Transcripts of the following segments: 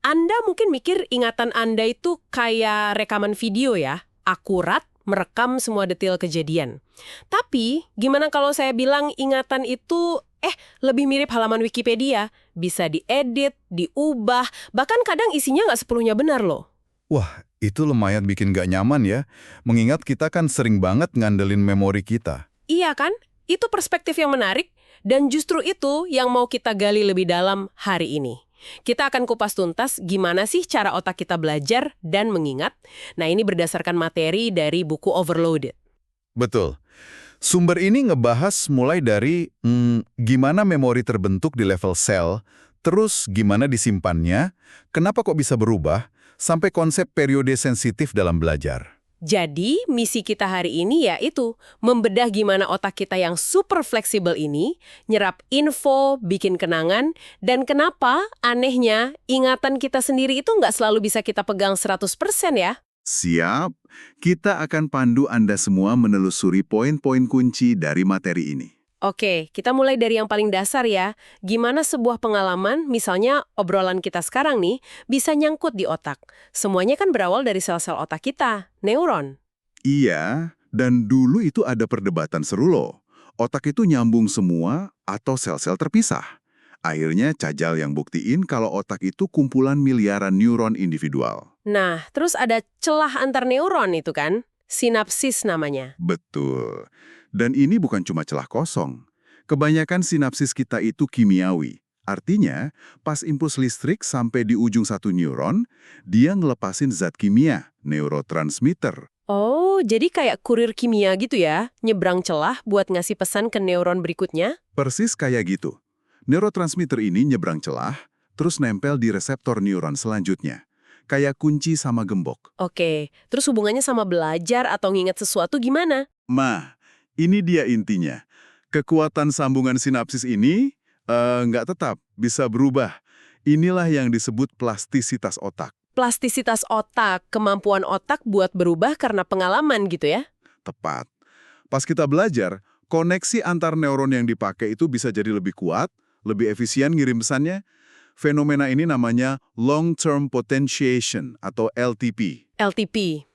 Anda mungkin mikir ingatan Anda itu kayak rekaman video ya, akurat, merekam semua detail kejadian. Tapi, gimana kalau saya bilang ingatan itu lebih mirip halaman Wikipedia? Bisa diedit, diubah, bahkan kadang isinya nggak sepenuhnya benar loh. Wah, itu lumayan bikin gak nyaman ya. Mengingat kita kan sering banget ngandelin memori kita. Iya kan? Itu perspektif yang menarik, dan justru itu yang mau kita gali lebih dalam hari ini. Kita akan kupas tuntas gimana sih cara otak kita belajar dan mengingat. Nah, ini berdasarkan materi dari buku Overloaded. Betul. Sumber ini ngebahas mulai dari gimana memori terbentuk di level sel, terus gimana disimpannya, kenapa kok bisa berubah, sampai konsep periode sensitif dalam belajar. Jadi, misi kita hari ini yaitu membedah gimana otak kita yang super fleksibel ini nyerap info, bikin kenangan, dan kenapa anehnya ingatan kita sendiri itu nggak selalu bisa kita pegang 100% ya. Siap, kita akan pandu Anda semua menelusuri poin-poin kunci dari materi ini. Oke, kita mulai dari yang paling dasar ya. Gimana sebuah pengalaman, misalnya obrolan kita sekarang nih, bisa nyangkut di otak. Semuanya kan berawal dari sel-sel otak kita, neuron. Iya, dan dulu itu ada perdebatan seru loh. Otak itu nyambung semua atau sel-sel terpisah. Akhirnya Cajal yang buktiin kalau otak itu kumpulan miliaran neuron individual. Nah, terus ada celah antar neuron itu kan? Sinapsis namanya. Betul. Dan ini bukan cuma celah kosong. Kebanyakan sinapsis kita itu kimiawi. Artinya, pas impuls listrik sampai di ujung satu neuron, dia ngelepasin zat kimia, neurotransmitter. Oh, jadi kayak kurir kimia gitu ya? Nyebrang celah buat ngasih pesan ke neuron berikutnya? Persis kayak gitu. Neurotransmitter ini nyebrang celah, terus nempel di reseptor neuron selanjutnya. Kayak kunci sama gembok. Oke, terus hubungannya sama belajar atau nginget sesuatu gimana? Ini dia intinya. Kekuatan sambungan sinapsis ini nggak tetap, bisa berubah. Inilah yang disebut plastisitas otak. Plastisitas otak, kemampuan otak buat berubah karena pengalaman gitu ya? Tepat. Pas kita belajar, koneksi antar neuron yang dipakai itu bisa jadi lebih kuat, lebih efisien ngirim pesannya. Fenomena ini namanya long-term potentiation atau LTP. LTP.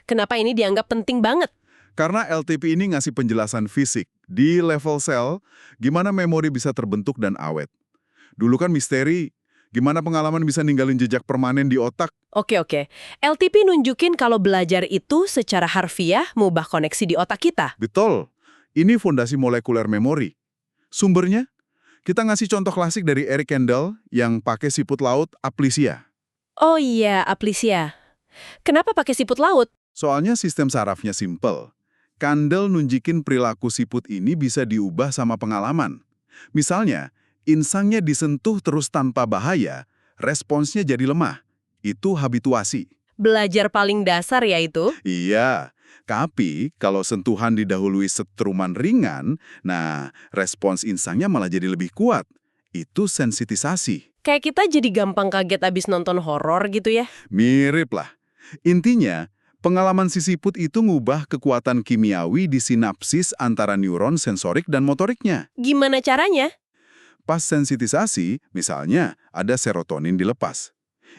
Kenapa ini dianggap penting banget? Karena LTP ini ngasih penjelasan fisik di level sel, gimana memori bisa terbentuk dan awet. Dulu kan misteri, gimana pengalaman bisa ninggalin jejak permanen di otak. Oke. LTP nunjukin kalau belajar itu secara harfiah mengubah koneksi di otak kita. Betul, ini fondasi molekuler memori. Sumbernya, kita ngasih contoh klasik dari Eric Kandel yang pakai siput laut Aplysia. Oh iya, Aplysia. Kenapa pakai siput laut? Soalnya sistem sarafnya simple. Kandel nunjukin perilaku siput ini bisa diubah sama pengalaman. Misalnya, insangnya disentuh terus tanpa bahaya, responsnya jadi lemah. Itu habituasi. Belajar paling dasar ya itu? Iya, tapi kalau sentuhan didahului setruman ringan, nah respons insangnya malah jadi lebih kuat. Itu sensitisasi. Kayak kita jadi gampang kaget abis nonton horor gitu ya? Mirip lah. Intinya, pengalaman si siput itu ngubah kekuatan kimiawi di sinapsis antara neuron sensorik dan motoriknya. Gimana caranya? Pas sensitisasi, misalnya ada serotonin dilepas.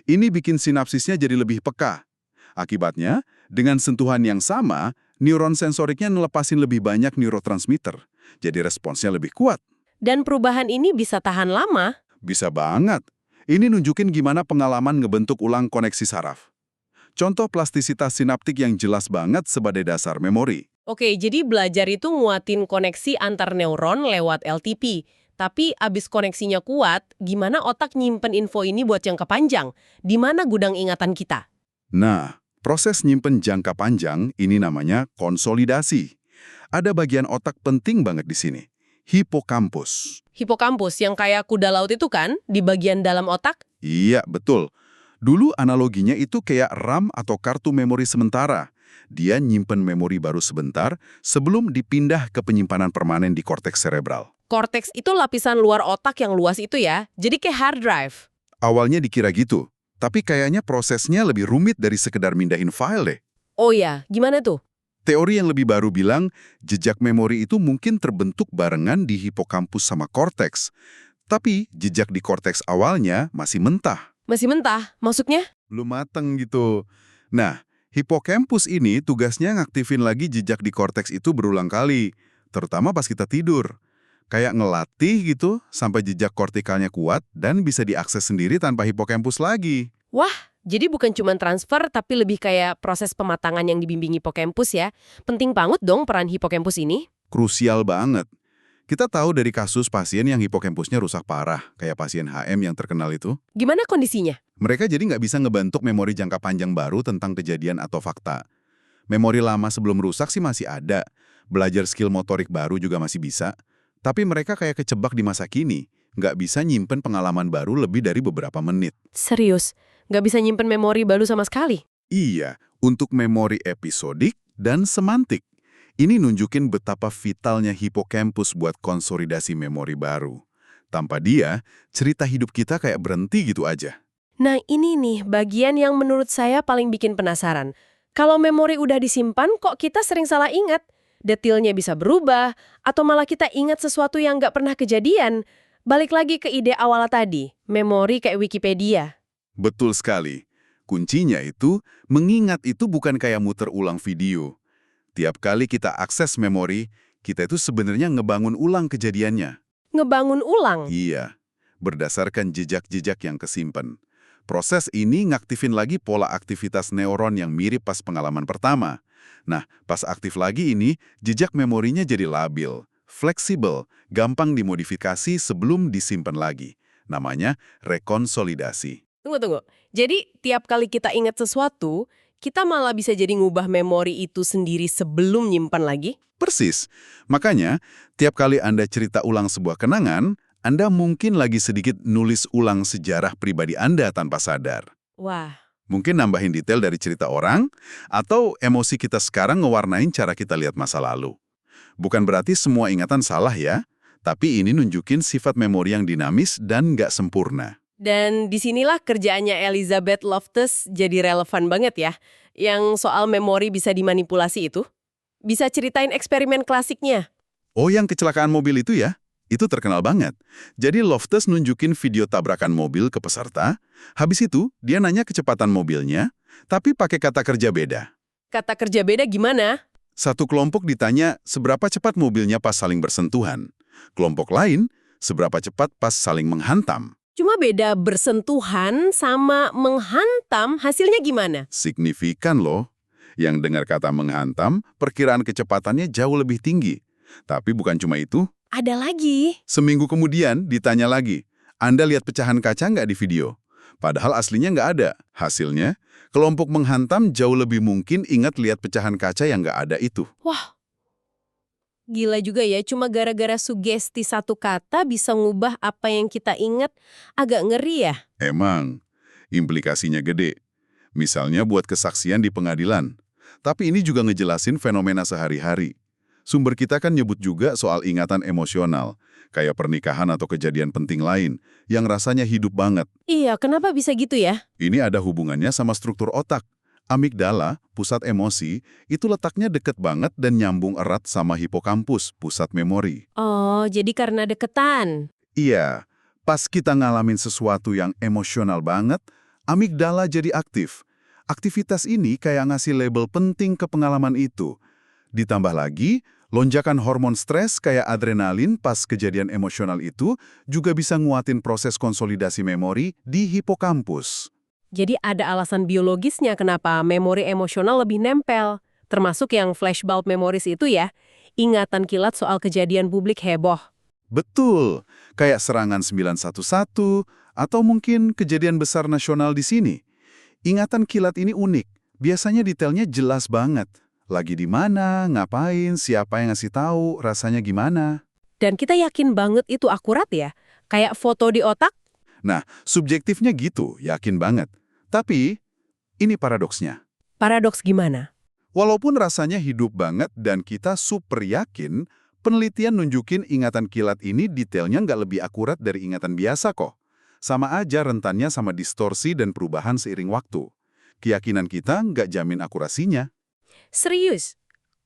Ini bikin sinapsisnya jadi lebih peka. Akibatnya, dengan sentuhan yang sama, neuron sensoriknya ngelepasin lebih banyak neurotransmitter. Jadi responsnya lebih kuat. Dan perubahan ini bisa tahan lama? Bisa banget. Ini nunjukin gimana pengalaman ngebentuk ulang koneksi saraf. Contoh plastisitas sinaptik yang jelas banget sebagai dasar memori. Oke, jadi belajar itu nguatin koneksi antar neuron lewat LTP. Tapi abis koneksinya kuat, gimana otak nyimpen info ini buat jangka panjang? Di mana gudang ingatan kita? Nah, proses nyimpen jangka panjang ini namanya konsolidasi. Ada bagian otak penting banget di sini, hipokampus. Hipokampus yang kayak kuda laut itu kan, di bagian dalam otak? Iya, betul. Dulu analoginya itu kayak RAM atau kartu memori sementara. Dia nyimpen memori baru sebentar sebelum dipindah ke penyimpanan permanen di korteks cerebral. Korteks itu lapisan luar otak yang luas itu ya, jadi kayak hard drive. Awalnya dikira gitu, tapi kayaknya prosesnya lebih rumit dari sekedar mindahin file deh. Oh ya, gimana tuh? Teori yang lebih baru bilang, jejak memori itu mungkin terbentuk barengan di hipokampus sama korteks. Tapi jejak di korteks awalnya masih mentah. Masih mentah, maksudnya? Belum mateng gitu. Nah, hipokampus ini tugasnya ngaktifin lagi jejak di korteks itu berulang kali, terutama pas kita tidur. Kayak ngelatih gitu sampai jejak kortikalnya kuat dan bisa diakses sendiri tanpa hipokampus lagi. Wah, jadi bukan cuma transfer, tapi lebih kayak proses pematangan yang dibimbing hipokampus ya. Penting banget dong peran hipokampus ini. Krusial banget. Kita tahu dari kasus pasien yang hipokampusnya rusak parah, kayak pasien HM yang terkenal itu. Gimana kondisinya? Mereka jadi nggak bisa ngebentuk memori jangka panjang baru tentang kejadian atau fakta. Memori lama sebelum rusak sih masih ada. Belajar skill motorik baru juga masih bisa. Tapi mereka kayak kecebak di masa kini. Nggak bisa nyimpen pengalaman baru lebih dari beberapa menit. Serius, nggak bisa nyimpen memori baru sama sekali? Iya, untuk memori episodik dan semantik. Ini nunjukin betapa vitalnya hipokampus buat konsolidasi memori baru. Tanpa dia, cerita hidup kita kayak berhenti gitu aja. Nah ini nih bagian yang menurut saya paling bikin penasaran. Kalau memori udah disimpan, kok kita sering salah ingat? Detailnya bisa berubah, atau malah kita ingat sesuatu yang nggak pernah kejadian. Balik lagi ke ide awal tadi, memori kayak Wikipedia. Betul sekali. Kuncinya itu, mengingat itu bukan kayak muter ulang video. Tiap kali kita akses memori, kita itu sebenarnya ngebangun ulang kejadiannya. Ngebangun ulang. Iya, berdasarkan jejak-jejak yang kesimpan. Proses ini ngaktifin lagi pola aktivitas neuron yang mirip pas pengalaman pertama. Nah, pas aktif lagi ini, jejak memorinya jadi labil, fleksibel, gampang dimodifikasi sebelum disimpan lagi. Namanya rekonsolidasi. Tunggu. Jadi tiap kali kita ingat sesuatu, kita malah bisa jadi ngubah memori itu sendiri sebelum nyimpan lagi? Persis. Makanya, tiap kali Anda cerita ulang sebuah kenangan, Anda mungkin lagi sedikit nulis ulang sejarah pribadi Anda tanpa sadar. Wah. Mungkin nambahin detail dari cerita orang, atau emosi kita sekarang ngewarnain cara kita lihat masa lalu. Bukan berarti semua ingatan salah ya, tapi ini nunjukin sifat memori yang dinamis dan nggak sempurna. Dan disinilah kerjaannya Elizabeth Loftus jadi relevan banget ya. Yang soal memori bisa dimanipulasi itu. Bisa ceritain eksperimen klasiknya? Oh, yang kecelakaan mobil itu ya? Itu terkenal banget. Jadi Loftus nunjukin video tabrakan mobil ke peserta, habis itu dia nanya kecepatan mobilnya, tapi pakai kata kerja beda. Kata kerja beda gimana? Satu kelompok ditanya seberapa cepat mobilnya pas saling bersentuhan. Kelompok lain, seberapa cepat pas saling menghantam. Cuma beda bersentuhan sama menghantam, hasilnya gimana? Signifikan loh. Yang dengar kata menghantam, perkiraan kecepatannya jauh lebih tinggi. Tapi bukan cuma itu. Ada lagi. Seminggu kemudian ditanya lagi, Anda lihat pecahan kaca nggak di video? Padahal aslinya nggak ada. Hasilnya, kelompok menghantam jauh lebih mungkin ingat lihat pecahan kaca yang nggak ada itu. Wah, gila juga ya. Cuma gara-gara sugesti satu kata bisa ngubah apa yang kita ingat. Agak ngeri ya. Emang, implikasinya gede. Misalnya buat kesaksian di pengadilan. Tapi ini juga ngejelasin fenomena sehari-hari. Sumber kita kan nyebut juga soal ingatan emosional, kayak pernikahan atau kejadian penting lain, yang rasanya hidup banget. Iya, kenapa bisa gitu ya? Ini ada hubungannya sama struktur otak. Amigdala, pusat emosi, itu letaknya deket banget dan nyambung erat sama hipokampus, pusat memori. Oh, jadi karena deketan. Iya, pas kita ngalamin sesuatu yang emosional banget, amigdala jadi aktif. Aktivitas ini kayak ngasih label penting ke pengalaman itu. Ditambah lagi, lonjakan hormon stres kayak adrenalin pas kejadian emosional itu juga bisa nguatin proses konsolidasi memori di hipokampus. Jadi ada alasan biologisnya kenapa memori emosional lebih nempel. Termasuk yang flashbulb memories itu ya. Ingatan kilat soal kejadian publik heboh. Betul, kayak serangan 911 atau mungkin kejadian besar nasional di sini. Ingatan kilat ini unik, biasanya detailnya jelas banget. Lagi di mana, ngapain, siapa yang ngasih tahu, rasanya gimana. Dan kita yakin banget itu akurat ya? Kayak foto di otak? Nah, subjektifnya gitu, yakin banget. Tapi, ini paradoksnya. Paradoks gimana? Walaupun rasanya hidup banget dan kita super yakin, penelitian nunjukin ingatan kilat ini detailnya nggak lebih akurat dari ingatan biasa kok. Sama aja rentannya sama distorsi dan perubahan seiring waktu. Keyakinan kita nggak jamin akurasinya. Serius?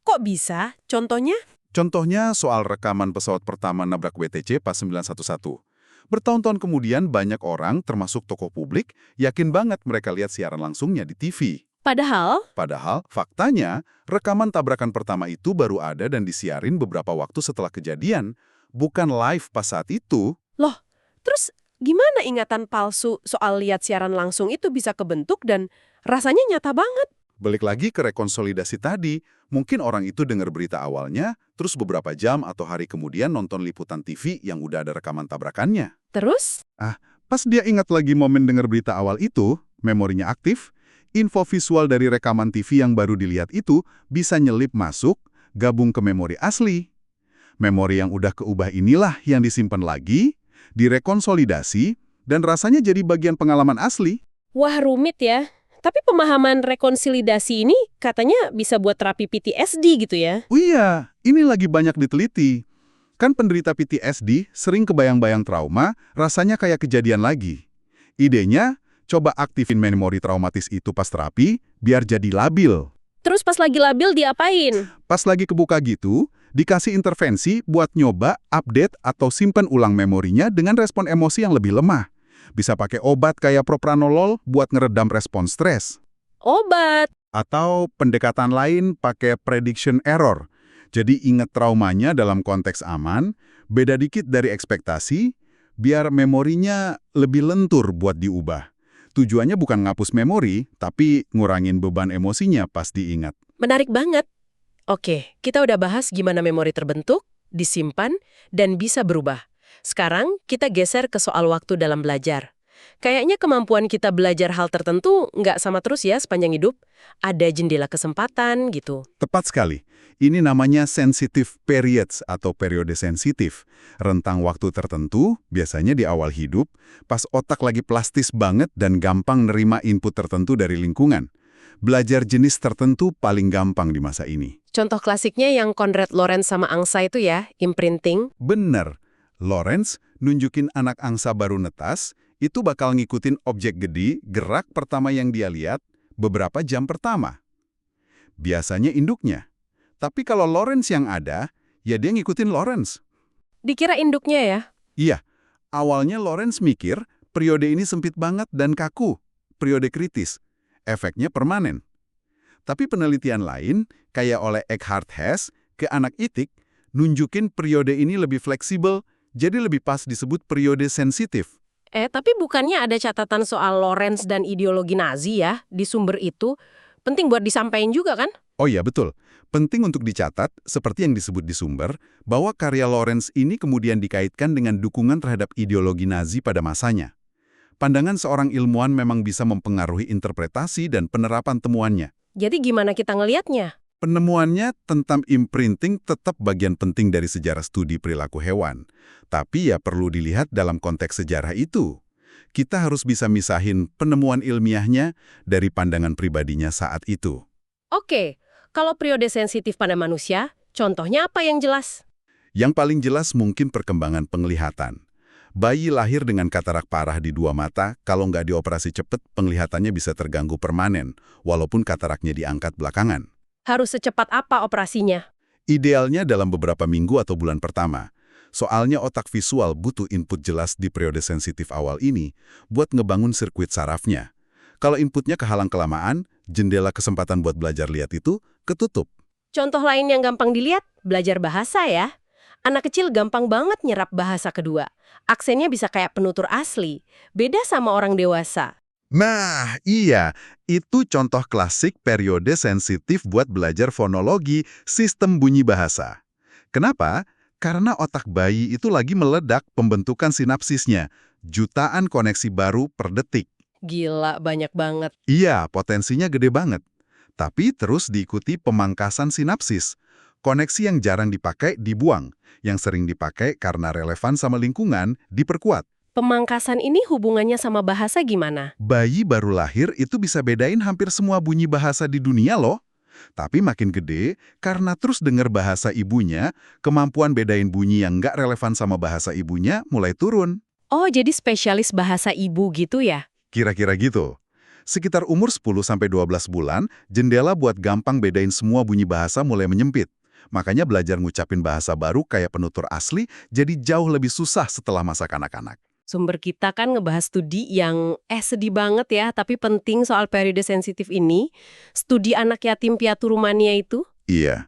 Kok bisa? Contohnya? Contohnya soal rekaman pesawat pertama nabrak WTC pas 911. Bertahun-tahun kemudian banyak orang, termasuk tokoh publik, yakin banget mereka lihat siaran langsungnya di TV. Padahal, Padahal, faktanya, rekaman tabrakan pertama itu baru ada dan disiarin beberapa waktu setelah kejadian, bukan live pas saat itu. loh, terus gimana ingatan palsu soal lihat siaran langsung itu bisa kebentuk dan rasanya nyata banget? Balik lagi ke rekonsolidasi tadi, mungkin orang itu dengar berita awalnya, terus beberapa jam atau hari kemudian nonton liputan TV yang udah ada rekaman tabrakannya. Terus? Pas dia ingat lagi momen dengar berita awal itu, memorinya aktif, info visual dari rekaman TV yang baru dilihat itu bisa nyelip masuk, gabung ke memori asli. Memori yang udah keubah inilah yang disimpan lagi, direkonsolidasi, dan rasanya jadi bagian pengalaman asli. Wah, rumit ya. Tapi pemahaman rekonsolidasi ini katanya bisa buat terapi PTSD gitu ya? Oh iya, ini lagi banyak diteliti. Kan penderita PTSD sering kebayang-bayang trauma, rasanya kayak kejadian lagi. Idenya, coba aktifin memori traumatis itu pas terapi, biar jadi labil. Terus pas lagi labil diapain? Pas lagi kebuka gitu, dikasih intervensi buat nyoba, update, atau simpen ulang memorinya dengan respon emosi yang lebih lemah. Bisa pakai obat kayak propranolol buat ngeredam respon stres. Obat. Atau pendekatan lain pakai prediction error. Jadi ingat traumanya dalam konteks aman, beda dikit dari ekspektasi, biar memorinya lebih lentur buat diubah. Tujuannya bukan ngapus memori, tapi ngurangin beban emosinya pas diingat. Menarik banget. Oke, kita udah bahas gimana memori terbentuk, disimpan, dan bisa berubah. Sekarang kita geser ke soal waktu dalam belajar. Kayaknya kemampuan kita belajar hal tertentu nggak sama terus ya sepanjang hidup. Ada jendela kesempatan gitu. Tepat sekali. Ini namanya sensitive periods atau periode sensitif. Rentang waktu tertentu, biasanya di awal hidup, pas otak lagi plastis banget dan gampang nerima input tertentu dari lingkungan. Belajar jenis tertentu paling gampang di masa ini. Contoh klasiknya yang Konrad Lorenz sama angsa itu ya, imprinting. Bener. Lorenz nunjukin anak angsa baru netas, itu bakal ngikutin objek gede, gerak pertama yang dia lihat, beberapa jam pertama. Biasanya induknya. Tapi kalau Lorenz yang ada, ya dia ngikutin Lorenz. Dikira induknya ya? Iya, awalnya Lorenz mikir, periode ini sempit banget dan kaku, periode kritis. Efeknya permanen. Tapi penelitian lain, kayak oleh Eckhart Hess, ke anak itik, nunjukin periode ini lebih fleksibel, jadi lebih pas disebut periode sensitif. Tapi bukannya ada catatan soal Lorenz dan ideologi Nazi ya di sumber itu? Penting buat disampaikan juga kan? Oh iya, betul. Penting untuk dicatat, seperti yang disebut di sumber, bahwa karya Lorenz ini kemudian dikaitkan dengan dukungan terhadap ideologi Nazi pada masanya. Pandangan seorang ilmuwan memang bisa mempengaruhi interpretasi dan penerapan temuannya. Jadi gimana kita ngelihatnya? Penemuannya tentang imprinting tetap bagian penting dari sejarah studi perilaku hewan. Tapi ya perlu dilihat dalam konteks sejarah itu. Kita harus bisa misahin penemuan ilmiahnya dari pandangan pribadinya saat itu. Oke, kalau periode sensitif pada manusia, contohnya apa yang jelas? Yang paling jelas mungkin perkembangan penglihatan. Bayi lahir dengan katarak parah di dua mata, kalau nggak dioperasi cepat, penglihatannya bisa terganggu permanen, walaupun kataraknya diangkat belakangan. Harus secepat apa operasinya? Idealnya dalam beberapa minggu atau bulan pertama. Soalnya otak visual butuh input jelas di periode sensitif awal ini buat ngebangun sirkuit sarafnya. Kalau inputnya kehalang kelamaan, jendela kesempatan buat belajar lihat itu ketutup. Contoh lain yang gampang dilihat, belajar bahasa ya. Anak kecil gampang banget nyerap bahasa kedua. Aksennya bisa kayak penutur asli. Beda sama orang dewasa. Nah, iya. Itu contoh klasik periode sensitif buat belajar fonologi, sistem bunyi bahasa. Kenapa? Karena otak bayi itu lagi meledak pembentukan sinapsisnya. Jutaan koneksi baru per detik. Gila, banyak banget. Iya, potensinya gede banget. Tapi terus diikuti pemangkasan sinapsis. Koneksi yang jarang dipakai dibuang. Yang sering dipakai karena relevan sama lingkungan diperkuat. Pemangkasan ini hubungannya sama bahasa gimana? Bayi baru lahir itu bisa bedain hampir semua bunyi bahasa di dunia loh. Tapi makin gede, karena terus dengar bahasa ibunya, kemampuan bedain bunyi yang nggak relevan sama bahasa ibunya mulai turun. Oh, jadi spesialis bahasa ibu gitu ya? Kira-kira gitu. Sekitar umur 10-12 bulan, jendela buat gampang bedain semua bunyi bahasa mulai menyempit. Makanya belajar ngucapin bahasa baru kayak penutur asli jadi jauh lebih susah setelah masa kanak-kanak. Sumber kita kan ngebahas studi yang sedih banget ya, tapi penting soal periode sensitif ini. Studi anak yatim piatu Rumania itu. Iya,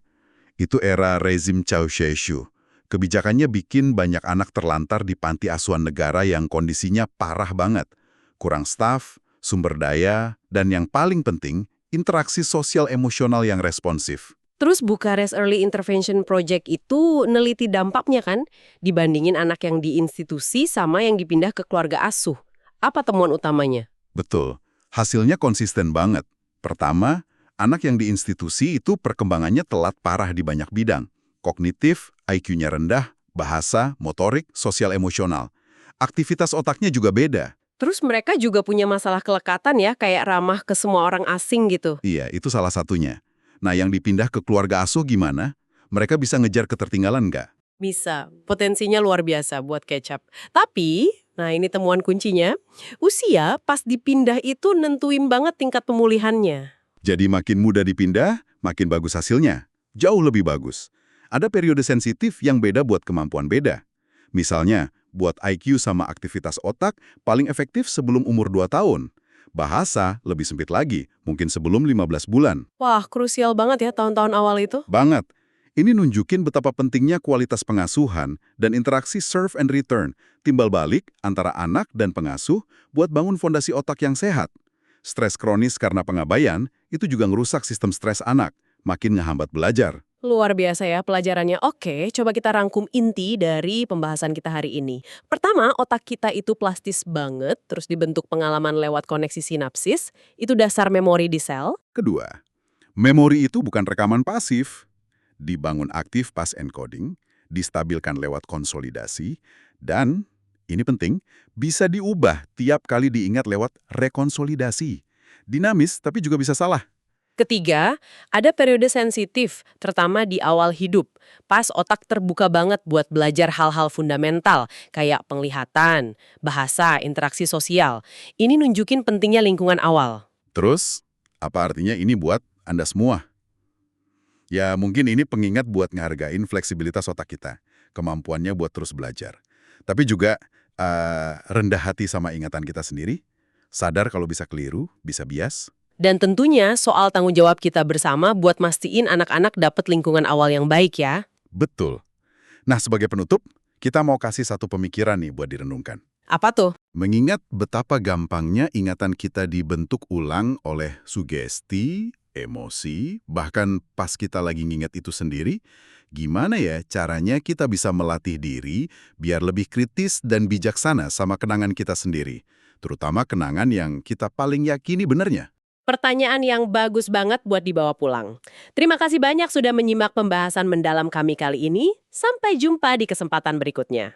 itu era rezim Ceausescu. Kebijakannya bikin banyak anak terlantar di panti asuhan negara yang kondisinya parah banget. Kurang staf, sumber daya, dan yang paling penting, interaksi sosial emosional yang responsif. Terus Bucharest Early Intervention Project itu neliti dampaknya kan, dibandingin anak yang di institusi sama yang dipindah ke keluarga asuh. Apa temuan utamanya? Betul, hasilnya konsisten banget. Pertama, anak yang di institusi itu perkembangannya telat parah di banyak bidang. Kognitif, IQ-nya rendah, bahasa, motorik, sosial emosional. Aktivitas otaknya juga beda. Terus mereka juga punya masalah kelekatan ya, kayak ramah ke semua orang asing gitu. Iya, itu salah satunya. Nah, yang dipindah ke keluarga asuh gimana? Mereka bisa ngejar ketertinggalan nggak? Bisa, potensinya luar biasa buat kecap. Tapi, nah ini temuan kuncinya, usia pas dipindah itu nentuin banget tingkat pemulihannya. Jadi makin mudah dipindah, makin bagus hasilnya. Jauh lebih bagus. Ada periode sensitif yang beda buat kemampuan beda. Misalnya, buat IQ sama aktivitas otak paling efektif sebelum umur 2 tahun. Bahasa lebih sempit lagi, mungkin sebelum 15 bulan. Wah, krusial banget ya tahun-tahun awal itu. Banget. Ini nunjukin betapa pentingnya kualitas pengasuhan dan interaksi serve and return, timbal balik antara anak dan pengasuh buat bangun fondasi otak yang sehat. Stres kronis karena pengabaian itu juga ngerusak sistem stres anak, makin ngehambat belajar. Luar biasa ya pelajarannya. Oke, coba kita rangkum inti dari pembahasan kita hari ini. Pertama, otak kita itu plastis banget, terus dibentuk pengalaman lewat koneksi sinapsis. Itu dasar memori di sel. Kedua, memori itu bukan rekaman pasif. Dibangun aktif pas encoding, distabilkan lewat konsolidasi, dan, ini penting, bisa diubah tiap kali diingat lewat rekonsolidasi. Dinamis, tapi juga bisa salah. Ketiga, ada periode sensitif, terutama di awal hidup. Pas otak terbuka banget buat belajar hal-hal fundamental, kayak penglihatan, bahasa, interaksi sosial. Ini nunjukin pentingnya lingkungan awal. Terus, apa artinya ini buat Anda semua? Ya, mungkin ini pengingat buat ngehargain fleksibilitas otak kita, kemampuannya buat terus belajar. Tapi juga rendah hati sama ingatan kita sendiri, sadar kalau bisa keliru, bisa bias. Dan tentunya soal tanggung jawab kita bersama buat mastiin anak-anak dapat lingkungan awal yang baik ya. Betul. Nah, sebagai penutup, kita mau kasih satu pemikiran nih buat direnungkan. Apa tuh? Mengingat betapa gampangnya ingatan kita dibentuk ulang oleh sugesti, emosi, bahkan pas kita lagi nginget itu sendiri, gimana ya caranya kita bisa melatih diri biar lebih kritis dan bijaksana sama kenangan kita sendiri, terutama kenangan yang kita paling yakini benernya? Pertanyaan yang bagus banget buat dibawa pulang. Terima kasih banyak sudah menyimak pembahasan mendalam kami kali ini. Sampai jumpa di kesempatan berikutnya.